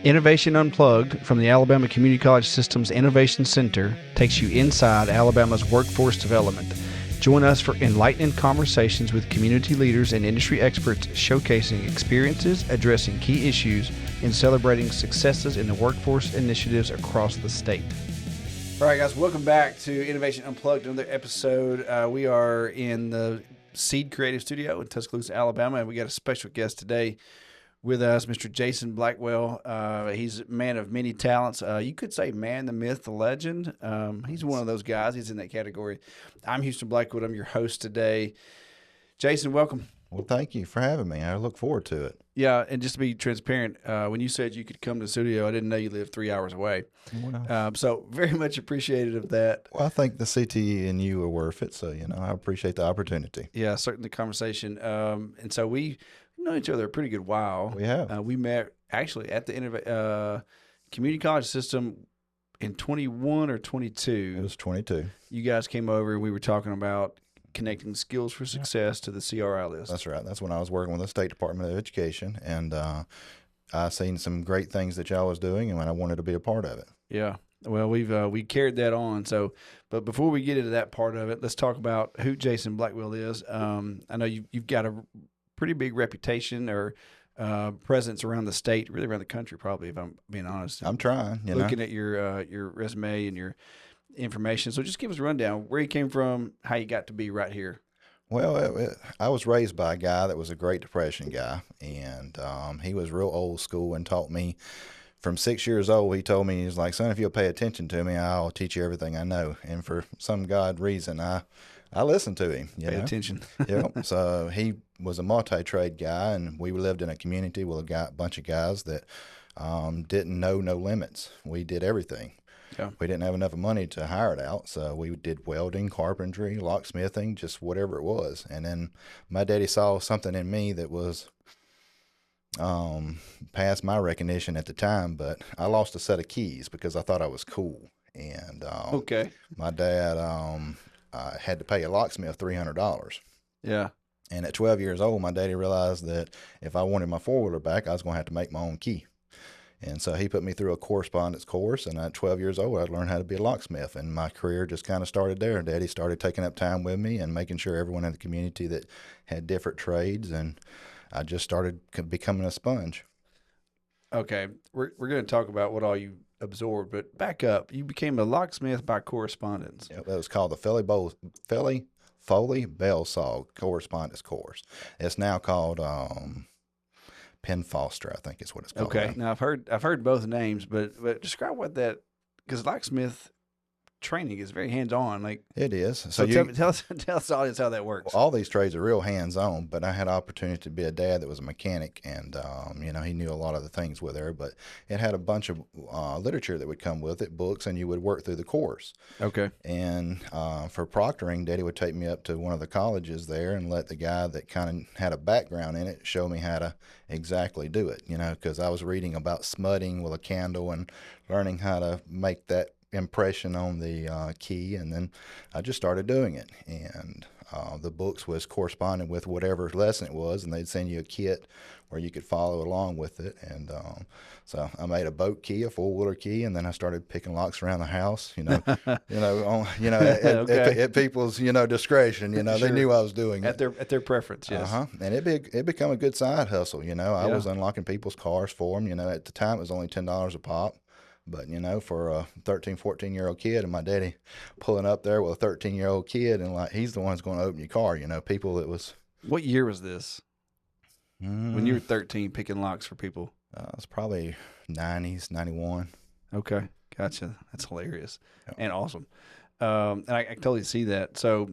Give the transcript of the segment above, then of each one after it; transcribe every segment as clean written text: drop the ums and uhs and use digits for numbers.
Innovation Unplugged from the Alabama Community College System's Innovation Center takes you inside Alabama's workforce development. Join us for enlightening conversations with community leaders and industry experts showcasing experiences, addressing key issues, and celebrating successes in the workforce initiatives across the state. All right, guys, welcome back to Innovation Unplugged, another episode. We are in the Seed Creative Studio in Tuscaloosa, Alabama, and we got a special guest today with us, Mr. Jason Blackwell. He's a man of many talents. You could say man, the myth, the legend. He's one of those guys. He's in that category. I'm Houston Blackwood. I'm your host today. Jason, welcome. Well, thank you for having me. I look forward to it. Yeah, and just to be transparent, when you said you could come to the studio, I didn't know you lived 3 hours away. Well, So very much appreciated of that. well, I think the CTE and you are worth it, so, I appreciate the opportunity. Yeah, certainly the conversation. And so we've known each other a pretty good while. We have. We met actually at the community college system in 21 or 22. It was 22. You guys came over and we were talking about connecting skills for success to the CRI list. That's right. That's when I was working with the State Department of Education, and I seen some great things that y'all was doing, and I wanted to be a part of it. Yeah. Well, we carried that on. So, but before we get into that part of it, let's talk about who Jason Blackwell is. I know you've got a pretty big reputation or presence around the state, really around the country, probably, if I'm being honest. I'm trying, Looking at your resume and your information. So just give us a rundown where you came from, how you got to be right here. Well, I was raised by a guy that was a Great Depression guy, and he was real old school and taught me from 6 years old. He told me, he's like, son, if you'll pay attention to me, I'll teach you everything I know. And for some God reason, I listened to him. Pay attention. Yep. So he was a multi-trade guy, and we lived in a community with a bunch of guys that didn't know no limits. We did everything. Yeah. We didn't have enough money to hire it out, so we did welding, carpentry, locksmithing, just whatever it was. And then my daddy saw something in me that was past my recognition at the time, but I lost a set of keys because I thought I was cool. And Okay. my dad had to pay a locksmith $300. Yeah. And at 12 years old, my daddy realized that if I wanted my four-wheeler back, I was going to have to make my own key. And so he put me through a correspondence course, and at 12 years old, I learned how to be a locksmith, and my career just kind of started there. Daddy started taking up time with me and making sure everyone in the community that had different trades, and I just started becoming a sponge. Okay. We're going to talk about what all you absorbed, but back up. You became a locksmith by correspondence. Yeah, that was called the Foley Bell Saw Correspondence Course. It's now called Penn Foster, I think is what it's called. Okay. Now I've heard both names, but describe what that, because locksmith training is very hands-on. Like It is. so, tell us the audience how that works. All these trades are real hands-on, but I had an opportunity to be a dad that was a mechanic, and he knew a lot of the things with her. But it had a bunch of literature that would come with it, books, and you would work through the course. Okay. And for proctoring, Daddy would take me up to one of the colleges there and let the guy that kind of had a background in it show me how to exactly do it. Because I was reading about smutting with a candle and learning how to make that impression on the key, and then I just started doing it, and the books was corresponding with whatever lesson it was, and they'd send you a kit where you could follow along with it. And so I made a boat key, a four-wheeler key, and then I started picking locks around the house, Okay. at people's discretion. Sure. They knew I was doing At it. their preference, yes. And it become a good side hustle. I Yeah. was unlocking people's cars for them. At the time it was only $10 a pop. But, for a 13, 14-year-old kid, and my daddy pulling up there with a 13-year-old kid, and he's the one who's going to open your car, people that was. What year was this? When you were 13 picking locks for people? It's probably 90s, 91. Okay. Gotcha. That's hilarious and awesome. And I totally see that. So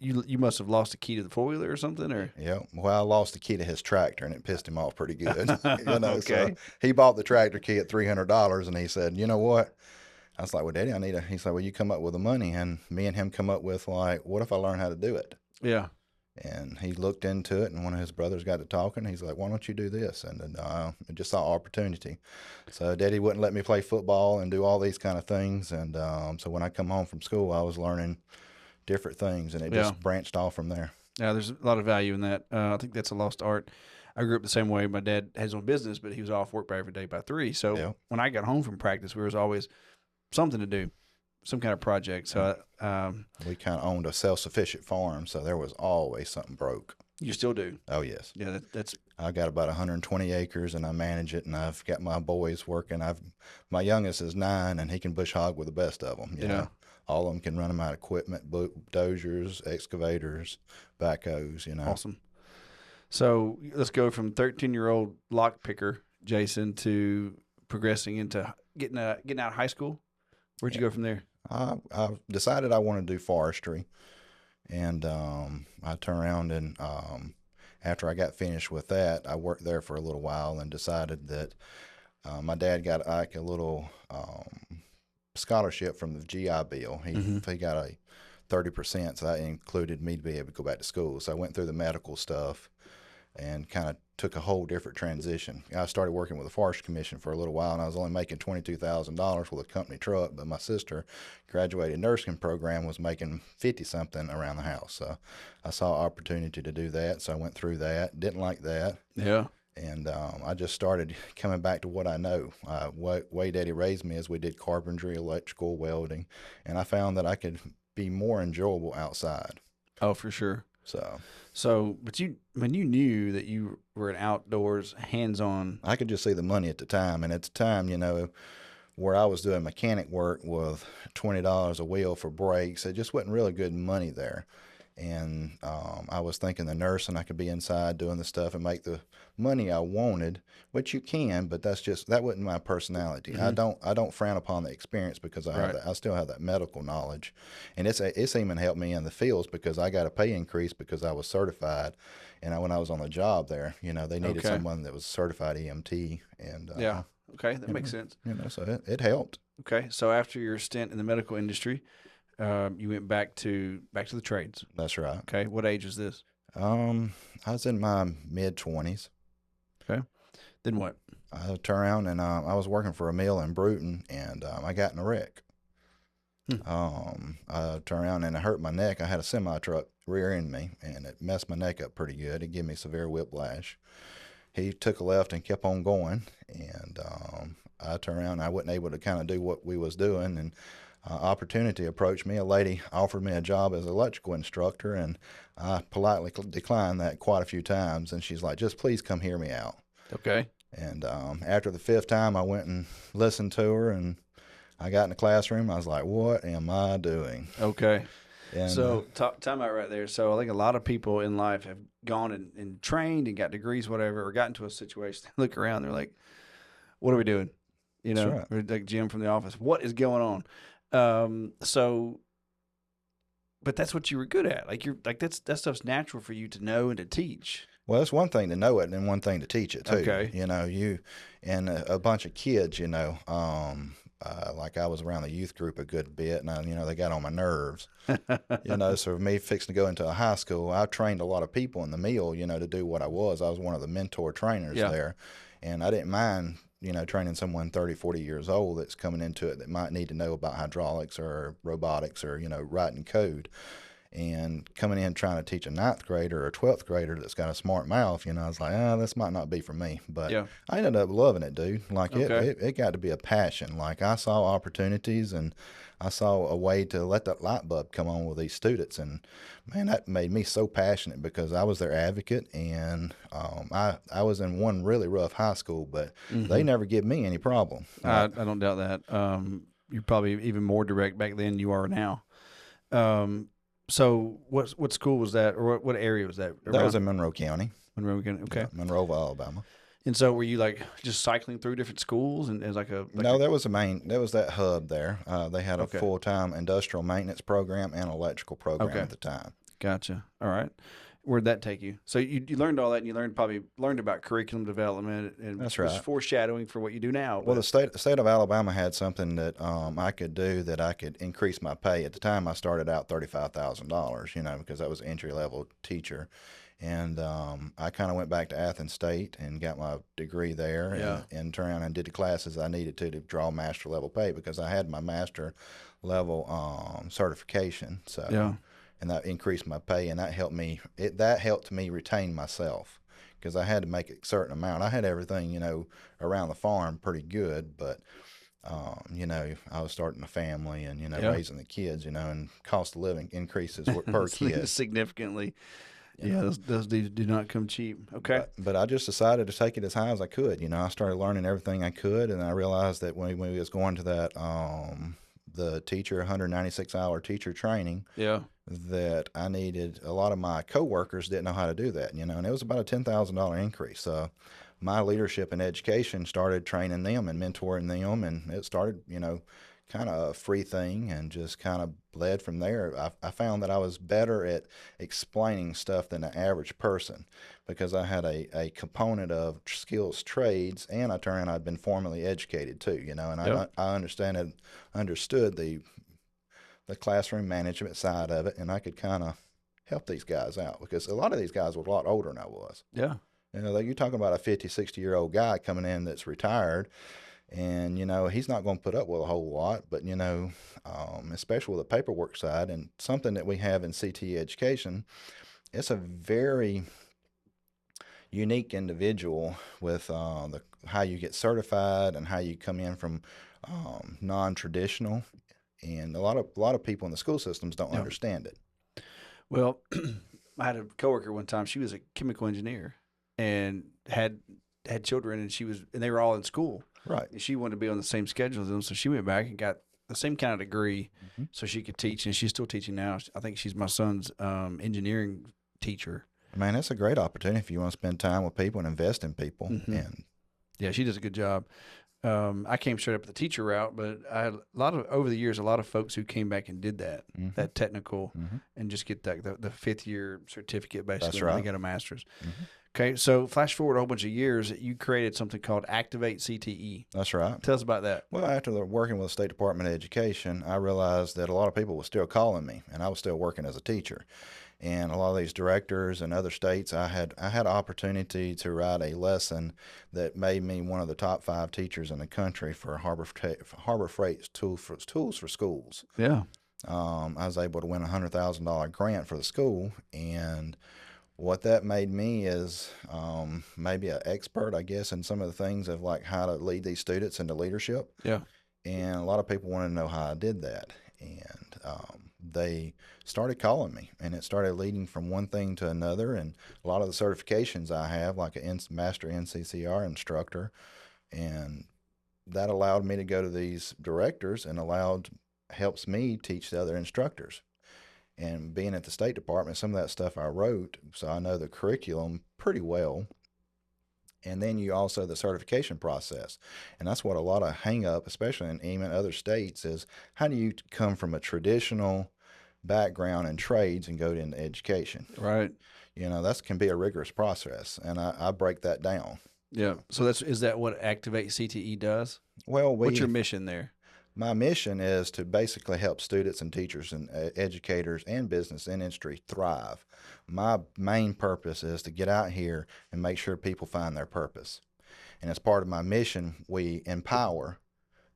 you must have lost a key to the four-wheeler or something, or? Yeah. Well, I lost the key to his tractor, and it pissed him off pretty good. Okay. So he bought the tractor key at $300, and he said, you know what? I was like, well, Daddy, he's like, well, you come up with the money. And me and him come up with, what if I learn how to do it? Yeah. And he looked into it, and one of his brothers got to talking. He's like, why don't you do this? And then I just saw opportunity. So Daddy wouldn't let me play football and do all these kind of things. And so when I come home from school, I was learning different things, and it just branched off from there. Yeah, there's a lot of value in that. I think that's a lost art. I grew up the same way. My dad had his own business, but he was off work by every day by 3. So Yeah. when I got home from practice, there was always something to do, some kind of project. So We kind of owned a self-sufficient farm, so there was always something broke. you still do. Oh, yes. Yeah, that's I got about 120 acres, and I manage it, and I've got my boys working. My youngest is 9, and he can bush hog with the best of them. You know, all of them can run them out of equipment, dozers, excavators, backhoes. You know, awesome. So let's go from 13-year-old lock picker Jason to progressing into getting out of high school. Where'd you go from there? I decided I want to do forestry, and I turned around and after I got finished with that, I worked there for a little while and decided that my dad got like a little scholarship from the GI Bill. He got a 30%, so that included me to be able to go back to school. So I went through the medical stuff and kind of took a whole different transition. I started working with the Forestry Commission for a little while, and I was only making $22,000 with a company truck, but my sister graduated nursing program, was making 50-something around the house. So I saw opportunity to do that, so I went through that. Didn't like that. Yeah. And I just started coming back to what I know. Way Daddy raised me is we did carpentry, electrical, welding, and I found that I could be more enjoyable outside. Oh, for sure. But when you knew that you were an outdoors, hands-on. I could just see the money at the time. And at the time, you know, where I was doing mechanic work with $20 a wheel for brakes, it just wasn't really good money there. And I was thinking the nursing, I could be inside doing the stuff and make the money I wanted, which you can, but that wasn't my personality. Mm-hmm. I don't frown upon the experience because I still have that medical knowledge, and it's even helped me in the fields because I got a pay increase because I was certified, and when I was on the job there, you know, they needed someone that was certified EMT, and yeah, okay, that makes sense. You know, so it helped. Okay, so after your stint in the medical industry, you went back to the trades. That's right. Okay, what age was this? I was in my mid-20s. Okay, then what? I turned around and I was working for a mill in Bruton, and I got in a wreck. I turned around and I hurt my neck. I had a semi-truck rear-end me, and it messed my neck up pretty good. It gave me severe whiplash. He took a left and kept on going, and I turned around and I wasn't able to kind of do what we was doing, and opportunity approached me. A lady offered me a job as an electrical instructor, and I politely declined that quite a few times, and she's like, just please come hear me out. Okay. And after the 5th time, I went and listened to her, and I got in the classroom. I was like, what am I doing? Okay. And, so time out right there. So I think a lot of people in life have gone and trained and got degrees, whatever, or got into a situation. They look around, they're like, what are we doing? You know, right. Like Jim from the office. What is going on? But that's what you were good at. Like that stuff's natural for you to know and to teach. Well, it's one thing to know it and then one thing to teach it too. Okay. You know, and a bunch of kids, you know, like I was around the youth group a good bit, and you know, they got on my nerves. You know, so for me fixing to go into a high school, I trained a lot of people in the mill, you know, to do what I was. I was one of the mentor trainers there, and I didn't mind, you know, training someone 30, 40 years old that's coming into it that might need to know about hydraulics or robotics or, you know, writing code. And coming in trying to teach a 9th grader or a 12th grader that's got a smart mouth, you know, I was like, this might not be for me. But I ended up loving it, dude. Like it got to be a passion. Like I saw opportunities and I saw a way to let that light bulb come on with these students. And man, that made me so passionate because I was their advocate, and I was in one really rough high school, but they never give me any problem. I don't doubt that. You're probably even more direct back then than you are now. So what school was that, or what area was that? That was in Monroe County. Monroe County, okay. Yeah, Monroeville, Alabama. And so were you like just cycling through different schools and as No, there was that hub there. They had a full-time industrial maintenance program and electrical program at the time. Gotcha. All right. Where'd that take you? So you learned all that, and you learned about curriculum development, and that's right. Was foreshadowing for what you do now. Well, the state of Alabama had something that I could do that I could increase my pay. At the time, I started out $35,000, you know, because I was an entry-level teacher. And I kind of went back to Athens State and got my degree there, and turned around and did the classes I needed to draw master level pay because I had my master level certification. So and that increased my pay, and that helped me. That helped me retain myself because I had to make a certain amount. I had everything, around the farm pretty good, but I was starting a family and, Yeah. raising the kids, and cost of living increases per kid. Significantly. You Yeah, know. those do not come cheap. Okay. But I just decided to take it as high as I could. I started learning everything I could, and I realized that when we was going to that the teacher 196-hour teacher training, Yeah. that I needed a lot of my coworkers didn't know how to do that. And it was about a $10,000 increase. So my leadership in education started training them and mentoring them, and it started, kind of a free thing and just kind of led from there. I found that I was better at explaining stuff than the average person because I had a component of skills trades, and I'd been formally educated too, and Yep. I understood the classroom management side of it, and I could kind of help these guys out because a lot of these guys were a lot older than I was. Yeah. You're talking about a 50, 60-year-old guy coming in that's retired, and, he's not going to put up with a whole lot, but, especially with the paperwork side and something that we have in CTE education, it's a very unique individual with how you get certified and how you come in from non-traditional, and a lot of people in the school systems don't Yeah. understand it. Well, I had a coworker one time. She was a chemical engineer and had children, and they were all in school. Right. And she wanted to be on the same schedule as them, so she went back and got the same kind of degree, Mm-hmm. so she could teach. And she's still teaching now. I think she's my son's engineering teacher. Man, that's a great opportunity if you want to spend time with people and invest in people. Mm-hmm. And yeah, she does a good job. I came straight up the teacher route, but I had over the years, a lot of folks who came back and did that, mm-hmm. that technical, Mm-hmm. and just get that the 5th year certificate basically. That's when right. They got a master's. Mm-hmm. Okay, so flash forward a whole bunch of years, you created something called Activate CTE. That's right. Tell us about that. Well, after working with the State Department of Education, I realized that a lot of people were still calling me, and I was still working as a teacher. And a lot of these directors in other states, I had an opportunity to write a lesson that made me one of the top 5 teachers in the country for Harbor Freight's tools for schools. Yeah. I was able to win a $100,000 grant for the school, and what that made me is maybe an expert, I guess, in some of the things of like how to lead these students into leadership. Yeah. And a lot of people wanted to know how I did that. And they started calling me, and it started leading from one thing to another. And a lot of the certifications I have, like a master NCCR instructor, and that allowed me to go to these directors and helps me teach the other instructors. And being at the State Department, some of that stuff I wrote, so I know the curriculum pretty well. And then you also the certification process. And that's what a lot of hang up, especially in even other states, is how do you come from a traditional background in trades and go into education? Right. That can be a rigorous process, and I break that down. Yeah. So is that what Activate CTE does? Well, what's your mission there? My mission is to basically help students and teachers and educators and business and industry thrive. My main purpose is to get out here and make sure people find their purpose. And as part of my mission, we empower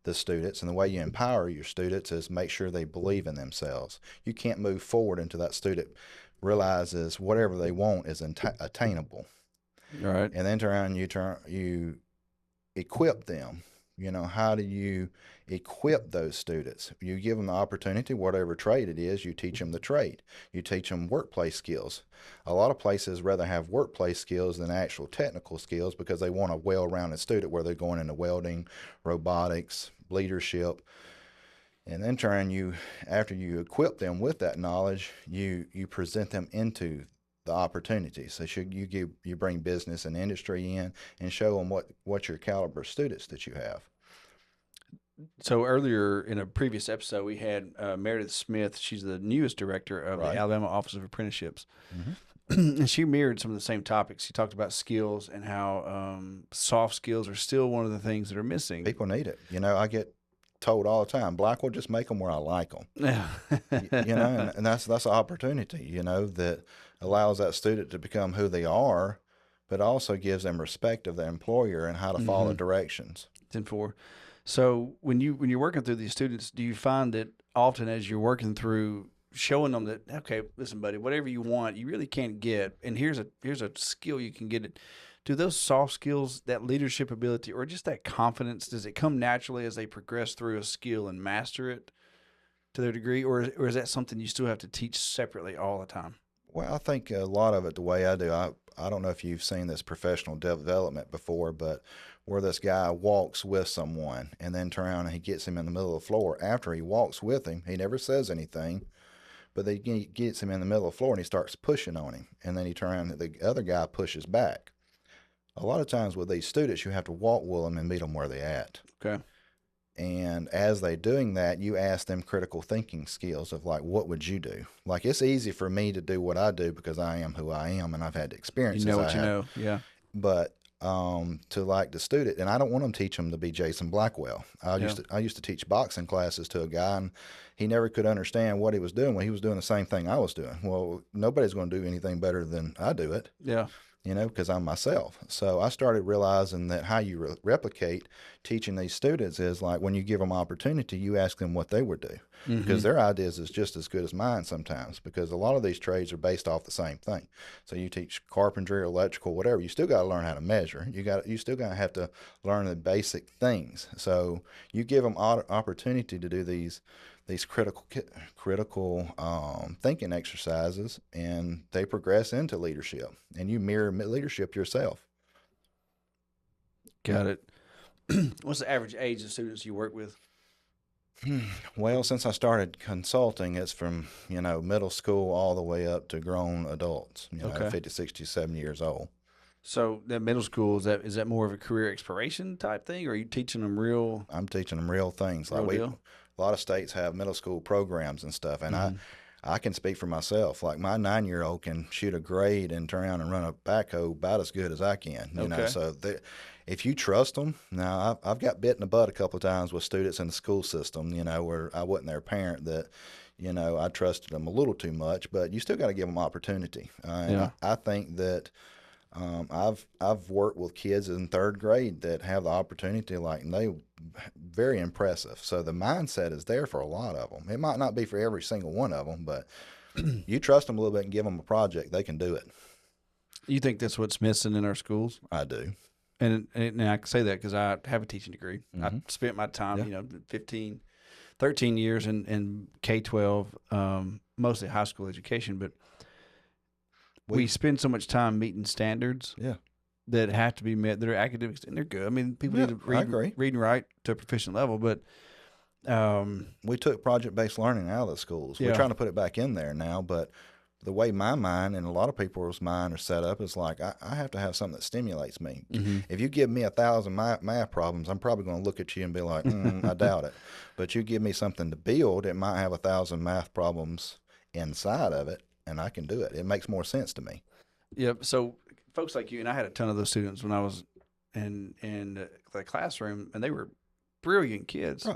the students. And the way you empower your students is make sure they believe in themselves. You can't move forward until that student realizes whatever they want is attainable. All right. And then you equip them. How do you equip those students? You give them the opportunity, whatever trade it is, you teach them the trade. You teach them workplace skills. A lot of places rather have workplace skills than actual technical skills because they want a well-rounded student where they're going into welding, robotics, leadership. And then after you equip them with that knowledge, you present them into the opportunities. So you bring business and industry in and show them what your caliber students that you have. So earlier in a previous episode, we had Meredith Smith. She's the newest director of the Alabama Office of Apprenticeships. Mm-hmm. And she mirrored some of the same topics. She talked about skills and how soft skills are still one of the things that are missing. People need it. I get told all the time, Blackwell, just make them where I like them. Yeah. And that's an opportunity, that allows that student to become who they are, but also gives them respect of the employer and how to follow directions. 10-4. So when you're working through these students, do you find that often as you're working through showing them that, okay, listen, buddy, whatever you want, you really can't get, and here's a skill you can get it. Do those soft skills, that leadership ability, or just that confidence, does it come naturally as they progress through a skill and master it to their degree, or is that something you still have to teach separately all the time? Well, I think a lot of it, the way I do, I don't know if you've seen this professional development before, but where this guy walks with someone and then turn around and he gets him in the middle of the floor. After he walks with him, he never says anything, but he gets him in the middle of the floor and he starts pushing on him. And then he turns around and the other guy pushes back. A lot of times with these students, you have to walk with them and meet them where they're at. Okay. And as they're doing that, you ask them critical thinking skills of like, what would you do? Like, it's easy for me to do what I do because I am who I am and I've had the experiences. You know what I you have. know, yeah. But to like the student, and I don't want them to teach them to be Jason Blackwell. I used to teach boxing classes to a guy, and he never could understand what he was doing when he was doing the same thing I was doing. Well, nobody's going to do anything better than I do it. Yeah. You know, because I'm myself. So I started realizing that how you replicate teaching these students is like when you give them opportunity, you ask them what they would do. Because their ideas is just as good as mine sometimes, because a lot of these trades are based off the same thing. So you teach carpentry, electrical, whatever, you still got to learn how to measure. You still got to have to learn the basic things. So you give them opportunity to do these critical thinking exercises, and they progress into leadership, and you mirror leadership yourself. Got it. What's the average age of students you work with? Well, since I started consulting, it's from, middle school all the way up to grown adults, Okay. 50, 60, 70 years old. So that middle school, is that more of a career exploration type thing, or are you teaching them real? I'm teaching them real things. Real deal? A lot of states have middle school programs and stuff, and I can speak for myself. Like my 9-year-old can shoot a grade and turn around and run a backhoe about as good as I can. You know, so if you trust them, now I've got bit in the butt a couple of times with students in the school system. Where I wasn't their parent that. I trusted them a little too much, but you still got to give them opportunity. I think that I've worked with kids in third grade that have the opportunity, and they very impressive. So the mindset is there for a lot of them. It might not be for every single one of them, but you trust them a little bit and give them a project, they can do it. You think that's what's missing in our schools? I do. And I can say that because I have a teaching degree. I spent my time, 13 years in K-12, mostly high school education, but we spend so much time meeting standards that have to be met. They're academics and they're good. I mean, people need to read and write to a proficient level, but we took project-based learning out of the schools. We're trying to put it back in there now, but the way my mind and a lot of people's mind are set up is like I have to have something that stimulates me. If you give me 1,000 math problems, I'm probably going to look at you and be like, I doubt it. But you give me something to build, it might have 1,000 math problems inside of it, and I can do it. It makes more sense to me. Yep. So folks like you, and I had a ton of those students when I was in the classroom, and they were brilliant kids. Right.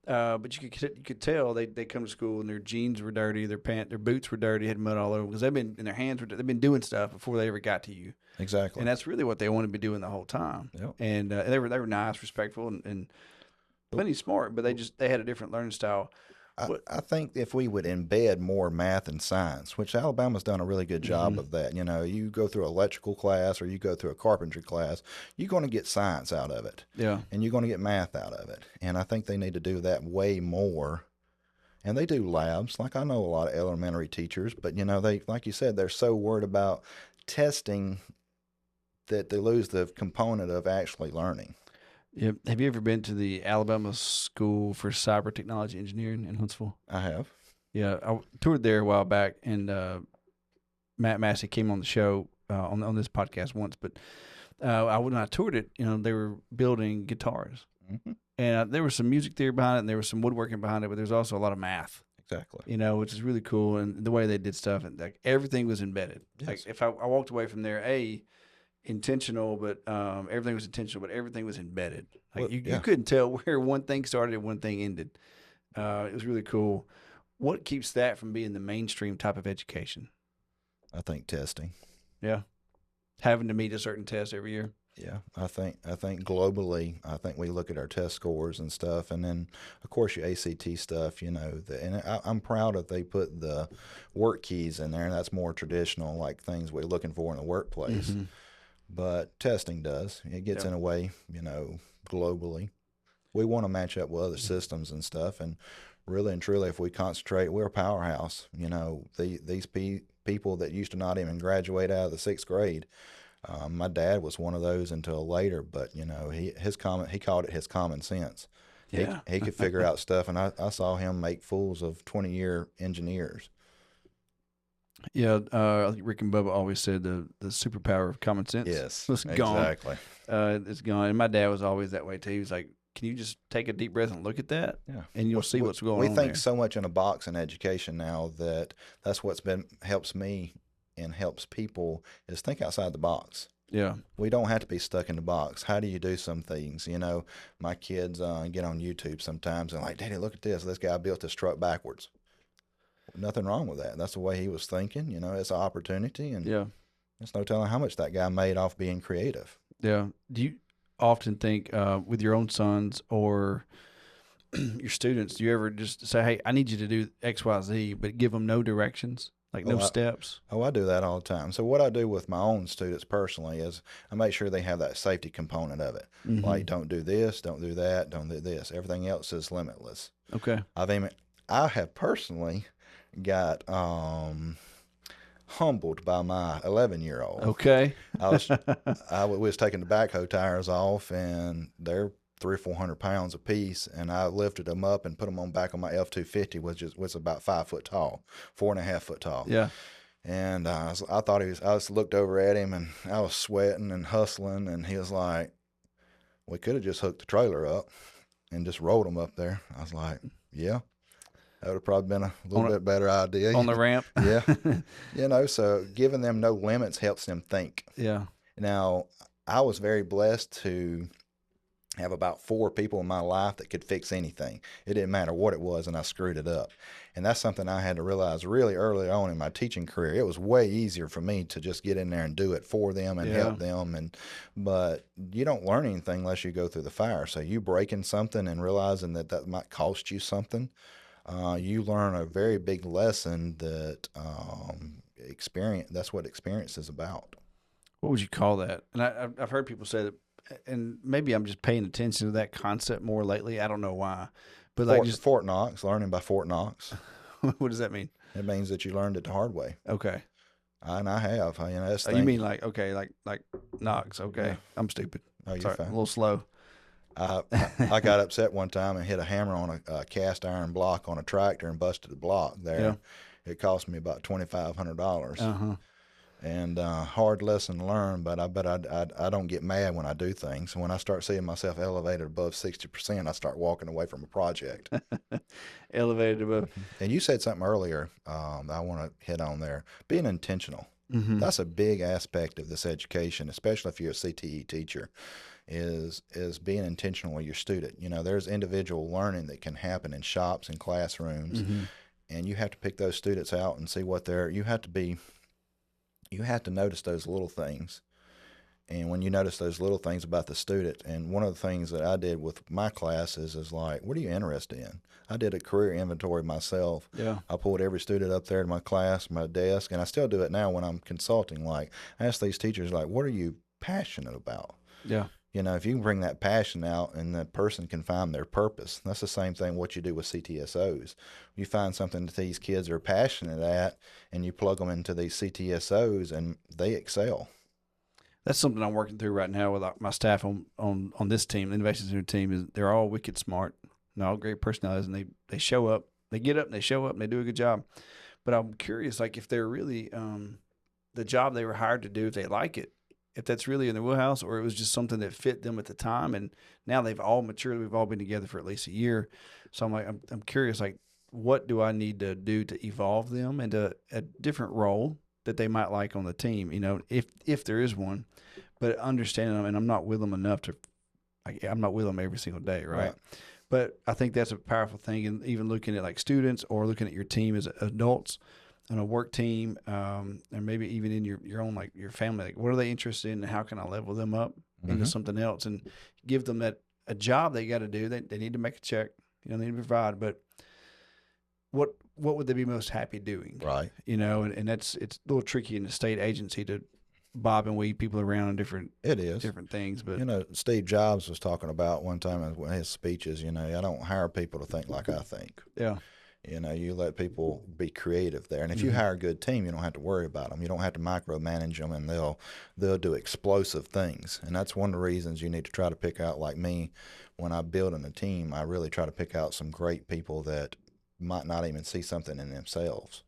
But you could tell they come to school and their jeans were dirty, their boots were dirty, had mud all over because they've been doing stuff before they ever got to you. Exactly. And that's really what they wanted to be doing the whole time. Yep. And they were nice, respectful, and plenty smart, but they had a different learning style. I think if we would embed more math and science, which Alabama's done a really good job of that. You go through an electrical class or you go through a carpentry class, you're going to get science out of it. Yeah. And you're going to get math out of it. And I think they need to do that way more. And they do labs. Like I know a lot of elementary teachers, but they, like you said, they're so worried about testing that they lose the component of actually learning. Yeah. Have you ever been to the Alabama School for Cyber Technology Engineering in Huntsville? I have. Yeah, I toured there a while back, and Matt Massey came on the show on this podcast once. But when I toured it, they were building guitars, and there was some music theory behind it, and there was some woodworking behind it, but there's also a lot of math. Exactly. Which is really cool, and the way they did stuff, and like everything was embedded. Yes. Like if I walked away from there, intentional, but everything was intentional, but everything was embedded. Like you couldn't tell where one thing started and one thing ended. It was really cool. What keeps that from being the mainstream type of education? I think testing. Yeah. Having to meet a certain test every year. Yeah, I think globally, I think we look at our test scores and stuff, and then of course your ACT stuff. And I'm proud that they put the work keys in there, and that's more traditional, like things we're looking for in the workplace. Mm-hmm. But testing does it gets Yeah. in a way, globally. We want to match up with other systems and stuff, and really and truly, if we concentrate, we're a powerhouse. These people that used to not even graduate out of the sixth grade. My dad was one of those until later, but he called it his common sense. Yeah. He could figure out stuff, and I saw him make fools of 20-year engineers. Yeah. I think Rick and Bubba always said the superpower of common sense. Yes, It's gone. exactly. It's gone. And my dad was always that way too. He was like, "Can you just take a deep breath and look at that, Yeah, and you'll see what's going on." We think there. so much in a box in education now that's what's been helps me and helps people is think outside the box. Yeah. We don't have to be stuck in the box. How do you do some things? My kids get on YouTube sometimes and like, Daddy, look at this. This guy built this truck backwards. Nothing wrong with that. That's the way he was thinking. It's an opportunity, and Yeah. there's no telling how much that guy made off being creative. Yeah. Do you often think with your own sons or your students, do you ever just say, "Hey, I need you to do X, Y, Z," but give them no directions, like no steps? I do that all the time. So what I do with my own students personally is I make sure they have that safety component of it. Mm-hmm. Like, don't do this, don't do that, don't do this. Everything else is limitless. Okay. I have personally got humbled by my 11-year-old. Okay. We was taking the backhoe tires off, and they're 300 or 400 pounds a piece, and I lifted them up and put them on back on my F-250, which was about 5 foot tall, 4.5 foot tall. Yeah. And I thought I just looked over at him, and I was sweating and hustling, and he was like, "We could have just hooked the trailer up and just rolled them up there." I was like, "Yeah, that would have probably been a little bit better idea." On the ramp. Yeah. So giving them no limits helps them think. Yeah. Now, I was very blessed to have about 4 people in my life that could fix anything. It didn't matter what it was, and I screwed it up. And that's something I had to realize really early on in my teaching career. It was way easier for me to just get in there and do it for them and help them. But you don't learn anything unless you go through the fire. So you breaking something and realizing that might cost you something, you learn a very big lesson that experience. That's what experience is about. What would you call that? And I've heard people say that, and maybe I'm just paying attention to that concept more lately. I don't know why, but Fort Knox, learning by Fort Knox. What does that mean? It means that you learned it the hard way. Okay. And I have. That's You mean like Knox? Okay, Yeah. I'm stupid. Oh, you're Sorry, fine. a little slow. I got upset one time and hit a hammer on a cast iron block on a tractor and busted the block there. Yeah. It cost me about $2,500. Uh-huh. And hard lesson learned, but I don't get mad when I do things. When I start seeing myself elevated above 60%, I start walking away from a project. Elevated above. And you said something earlier I want to hit on there. Being intentional. Mm-hmm. That's a big aspect of this education, especially if you're a CTE teacher, is being intentional with your student. There's individual learning that can happen in shops and classrooms, Mm-hmm. and you have to pick those students out and see what you have to notice those little things. And when you notice those little things about the student, and one of the things that I did with my classes is like, what are you interested in? I did a career inventory myself. Yeah. I pulled every student up there to my class, my desk, and I still do it now when I'm consulting. Like, I ask these teachers, like, what are you passionate about? Yeah. If you can bring that passion out and the person can find their purpose, that's the same thing what you do with CTSOs. You find something that these kids are passionate at, and you plug them into these CTSOs, and they excel. That's something I'm working through right now with my staff on this team, the Innovation Center team. Is they're all wicked smart and all great personalities, and they show up, they get up, and they show up, and they do a good job. But I'm curious, like if they're really the job they were hired to do, if they like it, if that's really in their wheelhouse, or it was just something that fit them at the time, and now they've all matured. We've all been together for at least a year, so I'm like, I'm curious, like what do I need to do to evolve them into a different role that they might like on the team? If there is one, but understanding them, and I'm not with them enough to, I'm not with them every single day, right? But I think that's a powerful thing, and even looking at like students or looking at your team as adults on a work team, and maybe even in your own, like your family, like what are they interested in and how can I level them up? into something else, and give them a job they got to do. They need to make a check, they need to provide, but what would they be most happy doing? Right. And it's a little tricky in the state agency to bob and weave people around in different things. But Steve Jobs was talking about one time in his speeches, I don't hire people to think like I think. Yeah. You let people be creative there. And if you hire a good team, you don't have to worry about them. You don't have to micromanage them, and they'll do explosive things. And that's one of the reasons you need to try to pick out, like me, when I'm building a team, I really try to pick out some great people that might not even see something in themselves.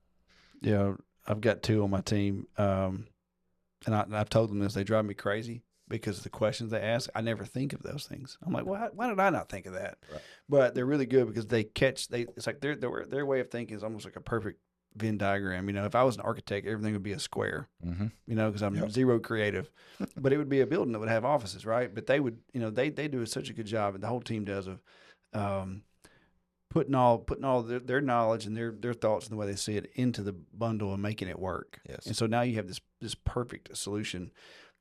Yeah, I've got 2 on my team, and I've told them this. They drive me crazy because the questions they ask, I never think of those things. I'm like, why did I not think of that? Right. But they're really good because it's like their way of thinking is almost like a perfect Venn diagram. If I was an architect, everything would be a square, because I'm zero creative, but it would be a building that would have offices, right? But they would, they do such a good job, and the whole team does, of putting all their knowledge and their thoughts and the way they see it into the bundle and making it work. Yes. And so now you have this perfect solution,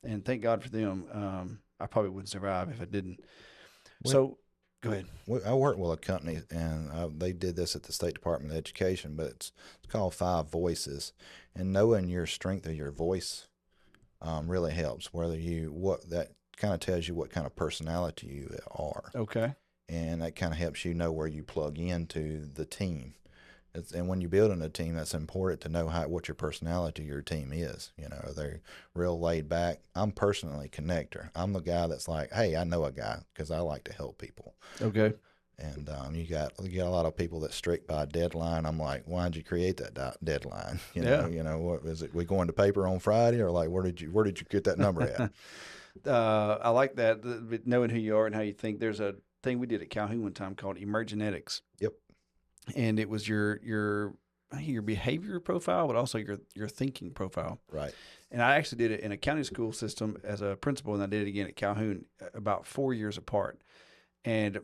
and thank God for them. I probably wouldn't survive if I didn't. So go ahead. I work with a company, and they did this at the State Department of Education, but it's called 5 Voices, and knowing your strength of your voice really helps. That kind of tells you what kind of personality you are. Okay. And that kind of helps you know where you plug into the team. And when you're building a team, that's important to know what your personality, your team is. Are they real laid back? I'm personally a connector. I'm the guy that's like, hey, I know a guy, because I like to help people. Okay. And you got a lot of people that's strict by a deadline. I'm like, why'd you create that deadline? What is it? We going to paper on Friday, or like where did you get that number at? I like that, knowing who you are and how you think. There's a thing we did at Calhoun one time called emergenetics. Yep. And it was your behavior profile, but also your thinking profile. Right. And I actually did it in a county school system as a principal, and I did it again at Calhoun about 4 years apart. And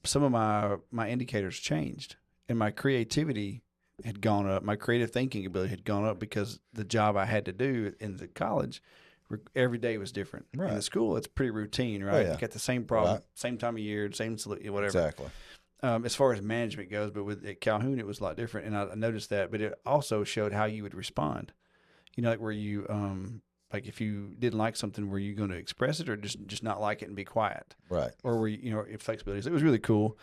some of my indicators changed, and my creativity had gone up. My creative thinking ability had gone up because the job I had to do in the college, every day was different. Right. In the school, it's pretty routine, right? Oh, yeah. You got the same problem, same time of year, same whatever. Exactly. As far as management goes, but at Calhoun, it was a lot different, and I noticed that. But it also showed how you would respond. Like where you, like if you didn't like something, were you going to express it, or just not like it and be quiet? Right. Or were you, if flexibility? So it was really cool.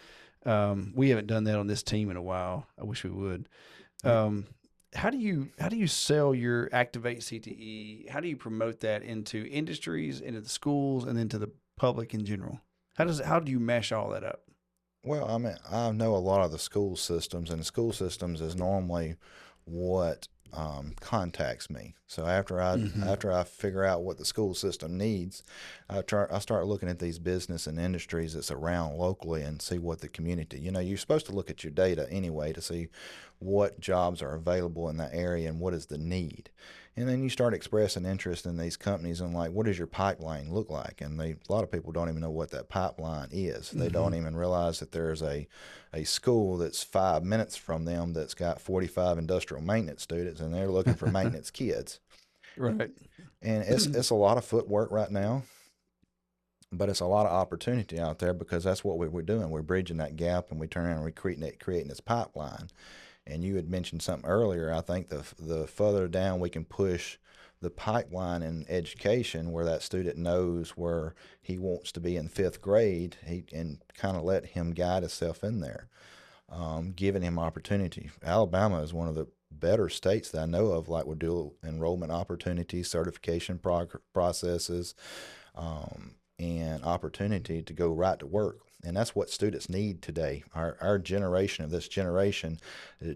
We haven't done that on this team in a while. I wish we would. How do you sell your Activate CTE? How do you promote that into industries, into the schools, and then to the public in general? How do you mesh all that up? Well, I know a lot of the school systems, and the school systems is normally what contacts me. So after I figure out what the school system needs, I start looking at these business and industries that's around locally and see what the community. You're supposed to look at your data anyway to see what jobs are available in that area and what is the need. And then you start expressing interest in these companies and like, what does your pipeline look like? And a lot of people don't even know what that pipeline is. They don't even realize that there's a school that's 5 minutes from them that's got 45 industrial maintenance students, and they're looking for maintenance kids. Right. And it's a lot of footwork right now, but it's a lot of opportunity out there, because that's what we're doing. We're bridging that gap, and we turn around and creating this pipeline. And you had mentioned something earlier. I think the further down we can push the pipeline in education, where that student knows where he wants to be in 5th grade, and kind of let him guide himself in there, giving him opportunity. Alabama is one of the better states that I know of, like with dual enrollment opportunities, certification processes, and opportunity to go right to work. And that's what students need today. Our generation, of this generation,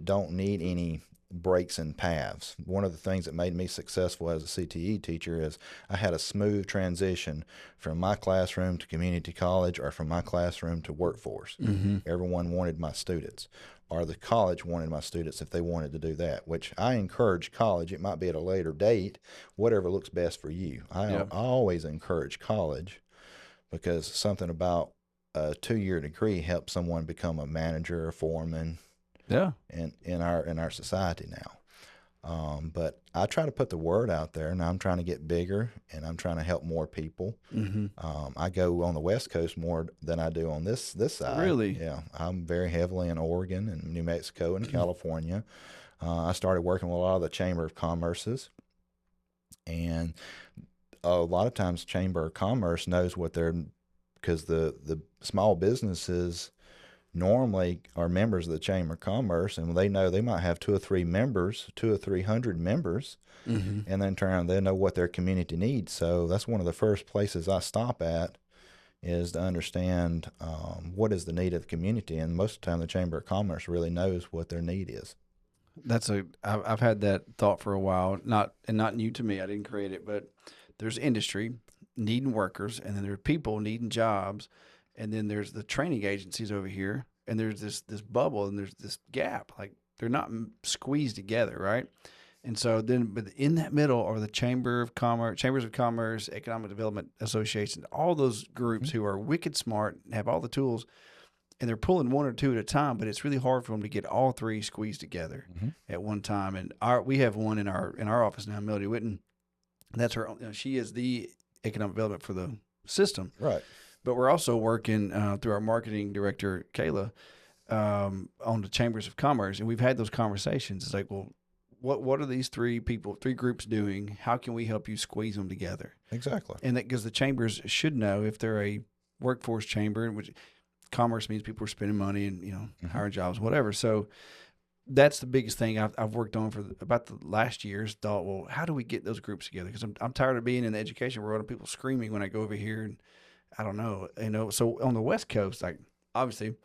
don't need any breaks in paths. One of the things that made me successful as a CTE teacher is I had a smooth transition from my classroom to community college, or from my classroom to workforce. Everyone wanted my students, or the college wanted my students if they wanted to do that, which I encourage college. It might be at a later date, whatever looks best for you. I always encourage college, because something about a 2-year degree helps someone become a manager or foreman. Yeah. In our society now. But I try to put the word out there, and I'm trying to get bigger, and I'm trying to help more people. Mm-hmm. I go on the West Coast more than I do on this side. Really? Yeah, I'm very heavily in Oregon and New Mexico and California. I started working with a lot of the Chamber of Commerce's, and a lot of times Chamber of Commerce knows what they're, because the small businesses normally are members of the Chamber of Commerce, and they know they might have 200 or 300 members, Mm-hmm. and then turn around, they know what their community needs. So that's one of the first places I stop at, is to understand what is the need of the community, and most of the time the Chamber of Commerce really knows what their need is. I've had that thought for a while, not new to me. I didn't create it, but there's industry needing workers, and then there are people needing jobs, and then there's the training agencies over here, and there's this bubble, and there's this gap. Like, they're not squeezed together, right? And so then, but in that middle are the chambers of commerce, economic development associations, all those groups who are wicked smart, have all the tools, and they're pulling one or two at a time. But it's really hard for them to get all three squeezed together at one time. And we have one in our office now, Melody Witten. That's her. She is the economic development for the system, Right. but we're also working through our marketing director, Kayla, on the chambers of commerce, and we've had those conversations. It's like, well, what are these three groups doing? How can we help you squeeze them together? Exactly. And that, because the chambers should know if they're a workforce chamber, which commerce means people are spending money and hiring jobs, whatever. So that's the biggest thing I've worked on for about the last year's thought. Well, how do we get those groups together? Because I'm tired of being in the education world and people screaming when I go over here, and I don't know. So on the West Coast, like, obviously,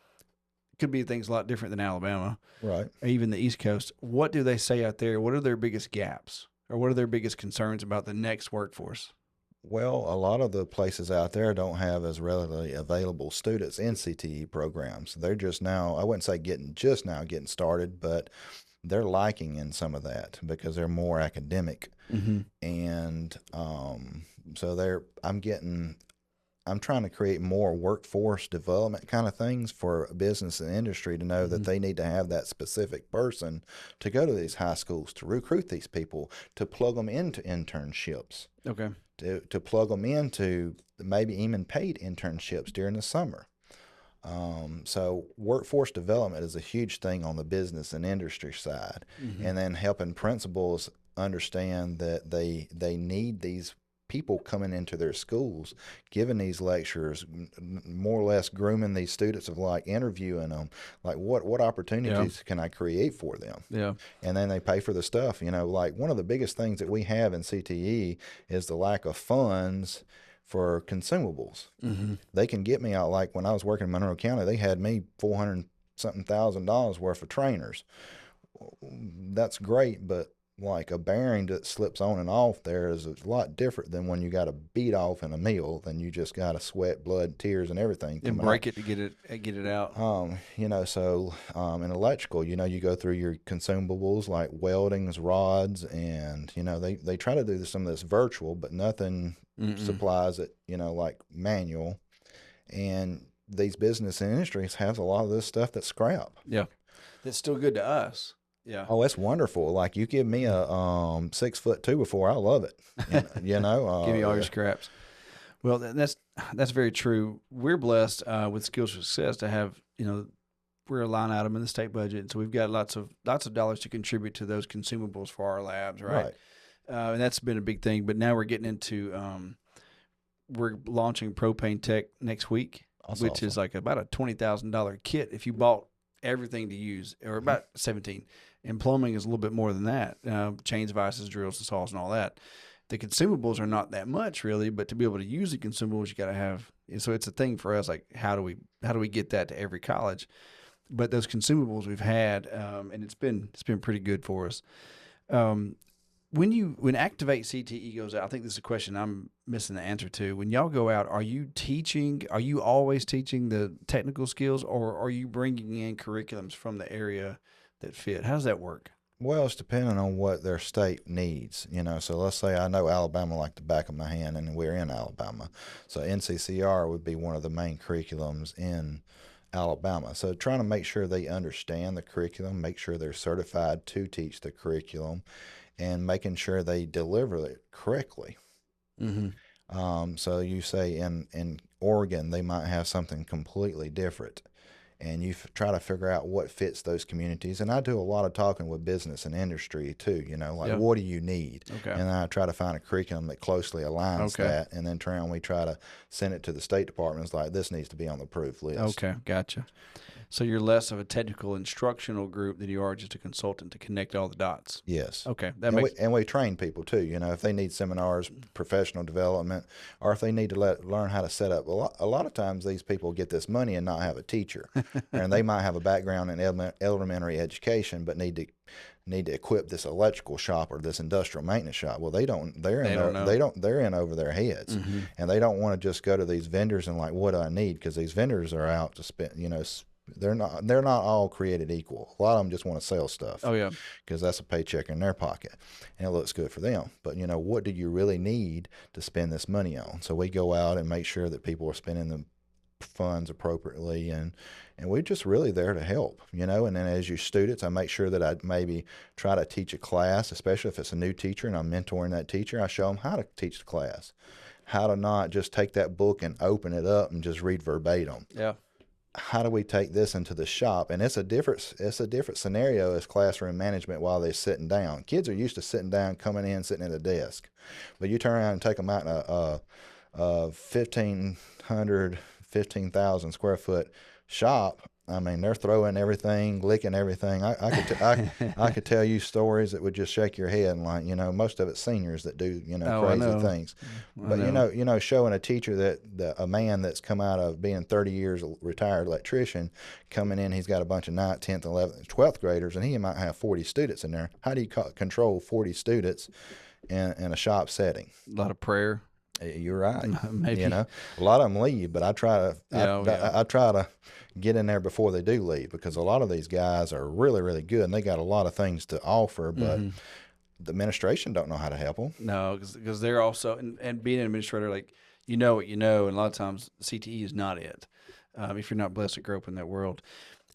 could be things a lot different than Alabama, Right. or even the East Coast. What do they say out there? What are their biggest gaps, or what are their biggest concerns about the next workforce? Well, a lot of the places out there don't have as readily available students in CTE programs. They're just now, I wouldn't say getting started, but they're lacking in some of that because they're more academic. Mm-hmm. And so I'm trying to create more workforce development kind of things for business and industry to know that they need to have that specific person to go to these high schools, to recruit these people, to plug them into internships. Okay. To plug them into maybe even paid internships during the summer. So workforce development is a huge thing on the business and industry side. And then helping principals understand that they need these people coming into their schools, giving these lectures, more or less grooming these students of like interviewing them, like what opportunities can I create for them? Yeah. And then they pay for the stuff. Like one of the biggest things that we have in CTE is the lack of funds for consumables. They can get me out, like when I was working in Monroe County, they had me $400,000 worth of trainers. That's great, but like a bearing that slips on and off there is a lot different than when you got a beat off in a mill. Then you just got to sweat, blood, tears, and everything. And break it to get it out. So in electrical, you go through your consumables like weldings, rods, and they try to do some of this virtual, but nothing supplies it, like manual. And these business and industries have a lot of this stuff that's scrap. Yeah, that's still good to us. Yeah. Oh, it's wonderful. Like you give me a 6'2" before, I love it. Give me all your scraps. Well, that's very true. We're blessed with Skills for Success to have, we're a line item in the state budget, so we've got lots of dollars to contribute to those consumables for our labs, right? And that's been a big thing. But now we're getting into we're launching Propane Tech next week, which is like about a $20,000 kit if you bought everything to use, or about 17. And plumbing is a little bit more than that. Chains, vices, drills, and saws, and all that. The consumables are not that much really, but to be able to use the consumables, you got to have. So it's a thing for us. Like, how do we get that to every college? But those consumables we've had, and it's been pretty good for us. When Activate CTE goes out, I think this is a question I'm missing the answer to. When y'all go out, are you always teaching the technical skills, or are you bringing in curriculums from the area that fit? How does that work? Well, it's depending on what their state needs, So let's say I know Alabama like the back of my hand, and we're in Alabama. So NCCR would be one of the main curriculums in Alabama. So trying to make sure they understand the curriculum, make sure they're certified to teach the curriculum, and making sure they deliver it correctly. Mm-hmm. So you say in Oregon, they might have something completely different. And you try to figure out what fits those communities. And I do a lot of talking with business and industry too, like Yep. what do you need? Okay. And I try to find a curriculum that closely aligns Okay. that. And then we try to send it to the State Department. It's like, this needs to be on the approved list. Okay, gotcha. So you're less of a technical instructional group than you are just a consultant to connect all the dots. Yes. Okay, And we train people too. If they need seminars, professional development, or if they need to learn how to set up. A lot of times these people get this money and not have a teacher, and they might have a background in elementary education, but need to equip this electrical shop or this industrial maintenance shop. Well, they don't. They're in over their heads, Mm-hmm. and they don't want to just go to these vendors and like, what do I need? Because these vendors are out to spend. They're not all created equal. A lot of them just want to sell stuff. Oh yeah, because that's a paycheck in their pocket, and it looks good for them. But what do you really need to spend this money on? So we go out and make sure that people are spending the funds appropriately, and we're just really there to help. And then as your students, I make sure that I maybe try to teach a class, especially if it's a new teacher and I'm mentoring that teacher. I show them how to teach the class, how to not just take that book and open it up and just read verbatim. yeah. How do we take this into the shop? And it's a different scenario as classroom management while they're sitting down. Kids are used to sitting down, coming in, sitting at a desk. But you turn around and take them out in a 15,000 square foot shop. I mean, they're throwing everything, licking everything. I could tell you stories that would just shake your head. And like, most of it's seniors that do, crazy things. But showing a teacher that a man that's come out of being 30 years retired electrician coming in, he's got a bunch of 9th, 10th, 11th, 12th graders, and he might have 40 students in there. How do you control 40 students in a shop setting? A lot of prayer. You're right. Maybe. A lot of them leave, but I try to get in there before they do leave, because a lot of these guys are really, really good and they got a lot of things to offer, but the administration don't know how to help them. No, because they're also, and being an administrator, like, what you know, and a lot of times CTE is not it. If you're not blessed to grow up in that world.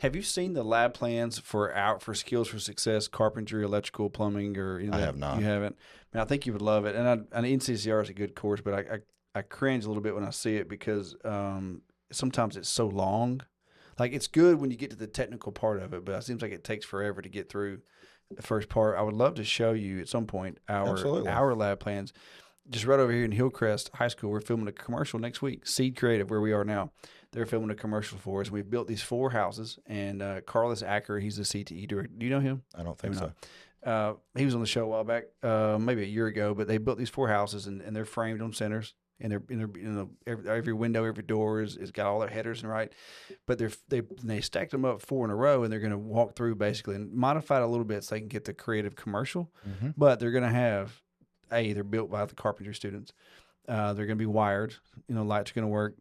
Have you seen the lab plans for Skills for Success, carpentry, electrical, plumbing, or I have not. You haven't? I think you would love it. And NCCR is a good course, but I cringe a little bit when I see it because sometimes it's so long. Like, it's good when you get to the technical part of it, but it seems like it takes forever to get through the first part. I would love to show you at some point our lab plans. Just right over here in Hillcrest High School, we're filming a commercial next week. Seed Creative, where we are now, they're filming a commercial for us. We've built these 4 houses, and Carlos Acker, he's the CTE director. Do you know him? I don't think so. He was on the show a while back, maybe a year ago. But they built these 4 houses, and they're framed on centers, and every window, every door is got all their headers and right. But they stacked them up 4 in a row, and they're going to walk through basically and modify it a little bit so they can get the creative commercial. Mm-hmm. But they're going to have they're built by the carpentry students. They're going to be wired. Lights are going to work.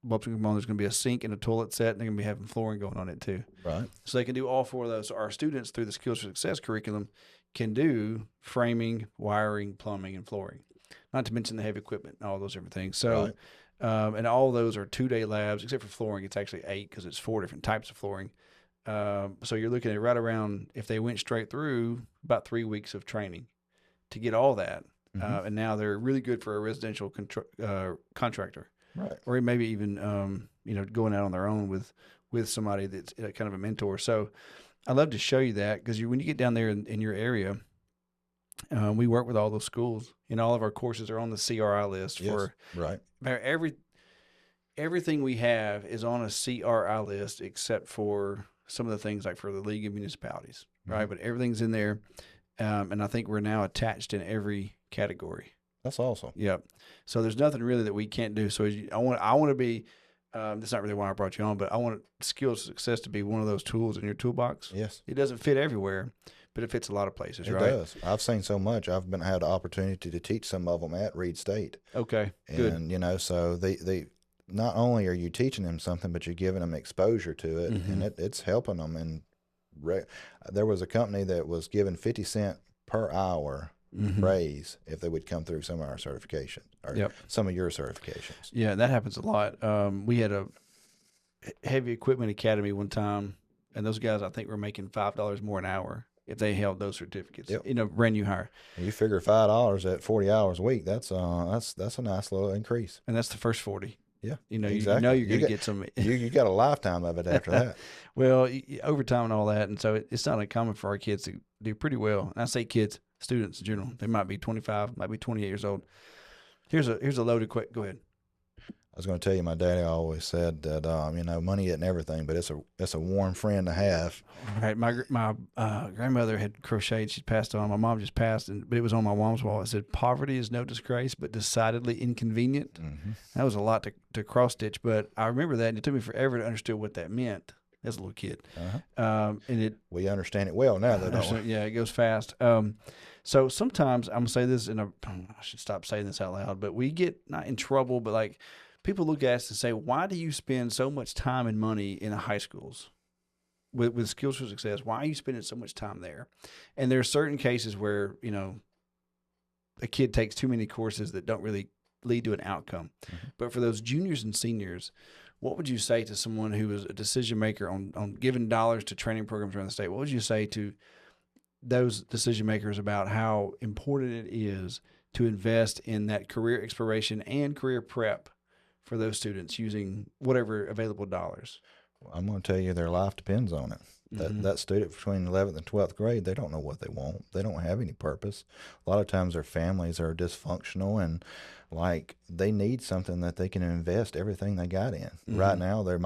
Bulbs are going to come on. There's going to be a sink and a toilet set, and they're going to be having flooring going on it too. Right. So they can do all 4 of those. So our students, through the Skills for Success curriculum, can do framing, wiring, plumbing, and flooring. Not to mention the heavy equipment and all those different things. So, and all those are 2-day labs, except for flooring. It's actually 8 because it's 4 different types of flooring. So you're looking at right around, if they went straight through, about 3 weeks of training to get all that. Mm-hmm. And now they're really good for a residential contractor. Right. Or maybe even, going out on their own with somebody that's kind of a mentor. So I'd love to show you that, because when you get down there in your area, we work with all those schools, and all of our courses are on the CRI list. Yes. Right. Everything we have is on a CRI list except for some of the things like for the League of Municipalities, right? But everything's in there, and I think we're now attached in every category. That's awesome. Yep. So there's nothing really that we can't do. So I want to be. That's not really why I brought you on, but I want Skills Success to be one of those tools in your toolbox. Yes. It doesn't fit everywhere, but it fits a lot of places, right? It does. I've seen so much. I've had the opportunity to teach some of them at Reed State. Okay. Good. And so they not only are you teaching them something, but you're giving them exposure to it, and it's helping them. And there was a company that was given 50 cents per hour raise if they would come through some of our certifications or some of your certifications. Yeah, that happens a lot. We had Heavy Equipment Academy one time, and those guys I think were making $5 more an hour if they held those certificates. Yep. Brand new hire. You figure $5 at 40 hours a week. That's a nice little increase. And that's the first 40. Yeah, exactly. You're going to get some. you got a lifetime of it after that. Well, overtime and all that, and so it's not uncommon for our kids to do pretty well. And I say kids, students in general. They might be 25, might be 28 years old. Here's a loaded question. Go ahead. I was going to tell you, my daddy always said that money isn't everything, but it's a warm friend to have. Right. My grandmother had crocheted. She passed on. My mom just passed, but it was on my mom's wall. It said, "Poverty is no disgrace, but decidedly inconvenient." Mm-hmm. That was a lot to cross stitch, but I remember that, and it took me forever to understand what that meant as a little kid. Uh-huh. We understand it well now, though, don't we? Yeah, it goes fast. So sometimes I'm gonna say this, and I should stop saying this out loud, but we get not in trouble, but like. People look at us and say, why do you spend so much time and money in the high schools with Skills for Success? Why are you spending so much time there? And there are certain cases where, a kid takes too many courses that don't really lead to an outcome. Mm-hmm. But for those juniors and seniors, what would you say to someone who is a decision maker on giving dollars to training programs around the state? What would you say to those decision makers about how important it is to invest in that career exploration and career prep for those students using whatever available dollars? Well, I'm going to tell you their life depends on it. That student between 11th and 12th grade, they don't know what they want. They don't have any purpose. A lot of times their families are dysfunctional and like they need something that they can invest everything they got in. Mm-hmm. Right now, they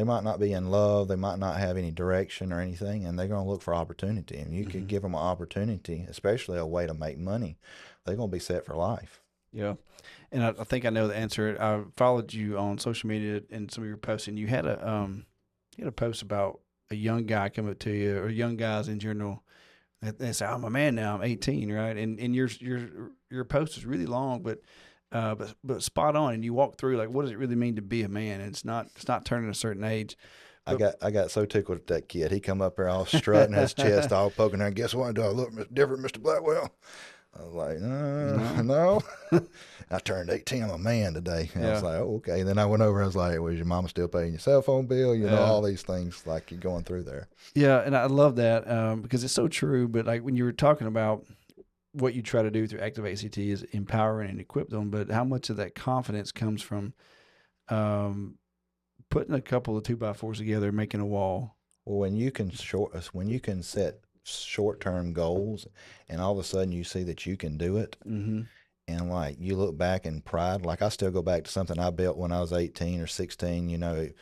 might not be in love. They might not have any direction or anything, and they're going to look for opportunity. And you could give them an opportunity, especially a way to make money. They're going to be set for life. Yeah. And I think I know the answer. I followed you on social media and some of your posts, and you had a post about a young guy come up to you, or young guys in general. They say, "I'm a man now. I'm 18," right? And your post is really long, but spot on. And you walk through like, what does it really mean to be a man? And it's not turning a certain age. But I got so tickled at that kid. He come up there all strutting, his chest all poking there. Guess what? Do I look different, Mr. Blackwell? I was like, no. I turned 18. I'm a man today. And I was like, oh, okay. And then I went over and I was like, was your mama still paying your cell phone bill? You know, all these things like you're going through there. Yeah, and I love that because it's so true. But like when you were talking about what you try to do through Active ACT is empower and equip them, but how much of that confidence comes from putting a couple of 2x4s together, making a wall? Well, when you can set short-term goals and all of a sudden you see that you can do it, and like you look back in pride, like I still go back to something I built when I was 18 or 16,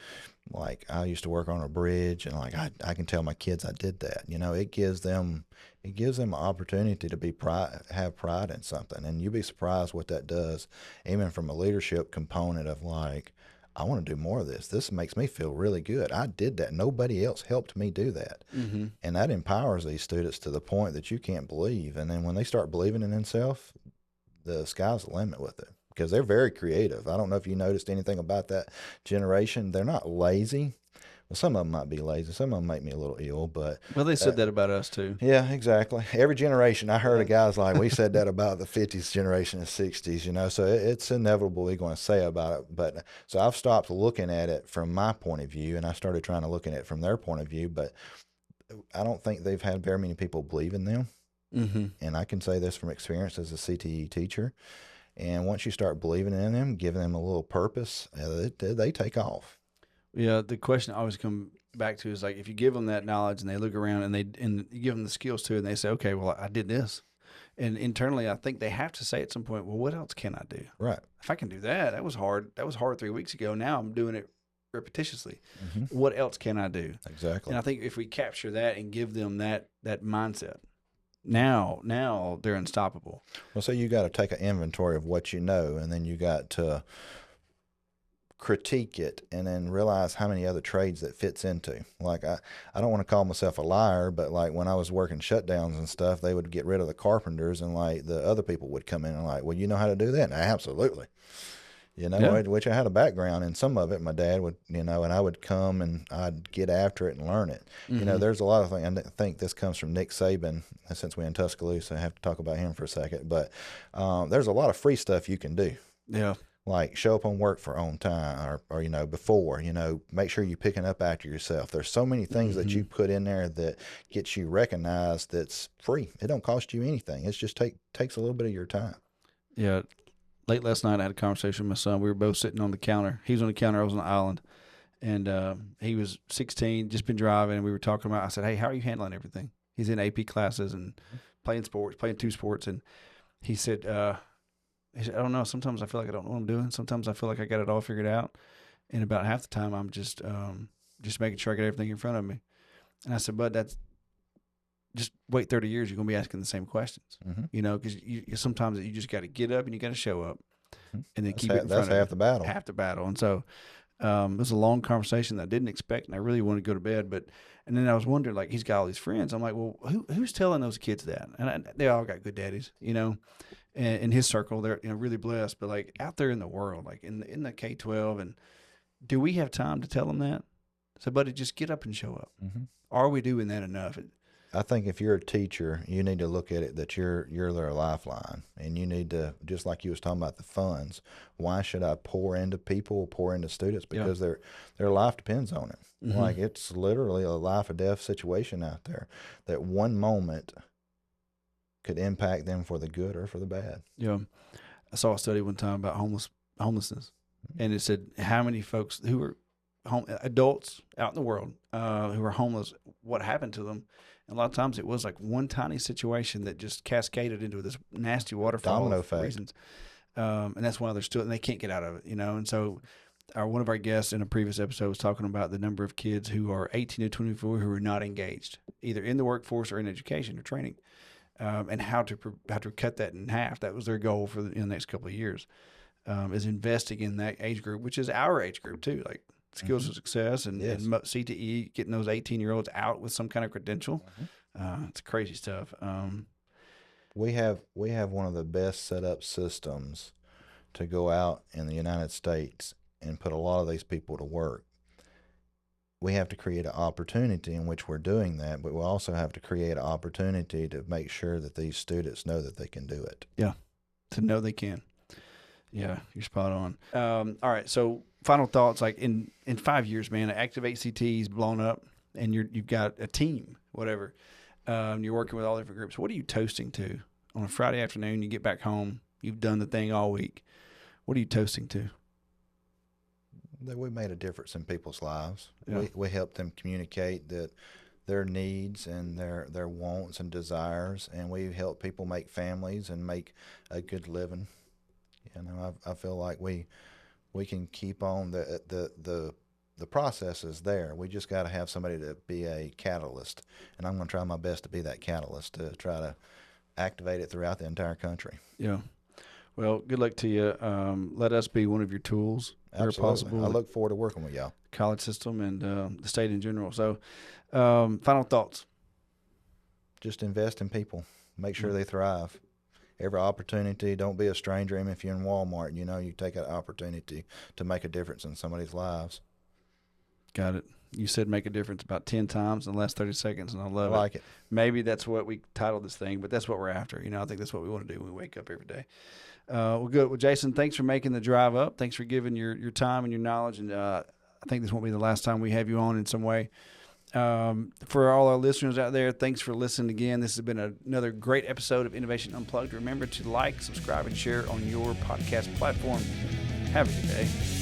like I used to work on a bridge, and like I can tell my kids I did that. It gives them an opportunity to have pride in something, and you'd be surprised what that does, even from a leadership component of like, I want to do more of this. This makes me feel really good. I did that. Nobody else helped me do that. And that empowers these students to the point that you can't believe. And then when they start believing in themselves, the sky's the limit with it, because they're very creative. I don't know if you noticed anything about that generation. They're not lazy. Well, some of them might be lazy. Some of them make me a little ill, but... Well, they said that about us, too. Yeah, exactly. Every generation, I heard of guys like, we said that about the 50s generation and 60s, so it's inevitable they're going to say about it. But so I've stopped looking at it from my point of view, and I started trying to look at it from their point of view, but I don't think they've had very many people believe in them. And I can say this from experience as a CTE teacher. And once you start believing in them, giving them a little purpose, they take off. Yeah, the question I always come back to is like, if you give them that knowledge and they look around and you give them the skills too, and they say, okay, well, I did this. And internally, I think they have to say at some point, well, what else can I do? Right. If I can do that, that was hard. That was hard 3 weeks ago. Now I'm doing it repetitiously. What else can I do? Exactly. And I think if we capture that and give them that mindset, now they're unstoppable. Well, so you got to take an inventory of what you know, and then you got to critique it and then realize how many other trades that fits into. Like I don't want to call myself a liar, but like when I was working shutdowns and stuff, they would get rid of the carpenters and like the other people would come in and like, well, you know how to do that? And absolutely. Which I had a background in some of it. My dad would, and I would come and I'd get after it and learn it. There's a lot of things. I think this comes from Nick Saban. Since we're in Tuscaloosa, I have to talk about him for a second. But there's a lot of free stuff you can do. Yeah. like show up on work for on time or before, make sure you're picking up after yourself. There's so many things that you put in there that gets you recognized that's free. It don't cost you anything. It's just takes a little bit of your time. Yeah. Late last night, I had a conversation with my son. We were both sitting on the counter. He was on the counter. I was on the island. And he was 16, just been driving. And we were talking about, I said, hey, how are you handling everything? He's in AP classes and playing 2 sports. And he said, I don't know. Sometimes I feel like I don't know what I'm doing. Sometimes I feel like I got it all figured out. And about half the time, I'm just making sure I get everything in front of me. And I said, bud, that's just wait 30 years. You're going to be asking the same questions, because you sometimes you just got to get up and you got to show up and then keep it in front of you. That's half the battle. Half the battle. And so it was a long conversation that I didn't expect, and I really wanted to go to bed. And then I was wondering, like, he's got all these friends. I'm like, well, who's telling those kids that? And they all got good daddies, and in his circle, they're really blessed. But like out there in the world, like in the K-12, and do we have time to tell them that? So, buddy, just get up and show up. Are we doing that enough? I think if you're a teacher, you need to look at it that you're their lifeline, and you need to, just like you was talking about the funds. Why should I pour into people, pour into students? Because their life depends on it. Like, it's literally a life or death situation out there. That one moment could impact them for the good or for the bad. Yeah, I saw a study one time about homelessness, and it said how many folks who are adults out in the world who are homeless, what happened to them. And a lot of times it was like one tiny situation that just cascaded into this nasty waterfall. Domino effect. Reasons. And that's why they're still, and they can't get out of it, And so one of our guests in a previous episode was talking about the number of kids who are 18 to 24 who are not engaged, either in the workforce or in education or training, and how to cut that in half. That was their goal for the next couple of years, is investing in that age group, which is our age group too, like skills of success and CTE, getting those 18-year-olds out with some kind of credential. It's crazy stuff. We have one of the best set up systems to go out in the United States and put a lot of these people to work. We have to create an opportunity in which we're doing that, but we also have to create an opportunity to make sure that these students know that they can do it. Yeah, to know they can. Yeah, you're spot on. All right, so final thoughts, like in 5 years, man, Active HCT's blown up, and you've got a team, whatever. You're working with all different groups. What are you toasting to on a Friday afternoon? You get back home, you've done the thing all week. What are you toasting to? That we made a difference in people's lives. Yeah. We helped them communicate that their needs and their wants and desires, and we help people make families and make a good living. I feel like we can keep on the process is there. We just got to have somebody to be a catalyst, and I'm going to try my best to be that catalyst to try to activate it throughout the entire country. Yeah. Well, good luck to you. Let us be one of your tools. Absolutely. Possible. I look forward to working with y'all. College system and the state in general. So, final thoughts. Just invest in people. Make sure they thrive. Every opportunity, don't be a stranger. Even if you're in Walmart, you take an opportunity to make a difference in somebody's lives. Got it. You said make a difference about 10 times in the last 30 seconds, and I love it. I like it. Maybe that's what we titled this thing, but that's what we're after. I think that's what we want to do when we wake up every day. Well, good. Well, Jason, thanks for making the drive up. Thanks for giving your time and your knowledge, and I think this won't be the last time we have you on in some way. For all our listeners out there, thanks for listening again. This has been another great episode of Innovation Unplugged. Remember to like, subscribe, and share on your podcast platform. Have a good day.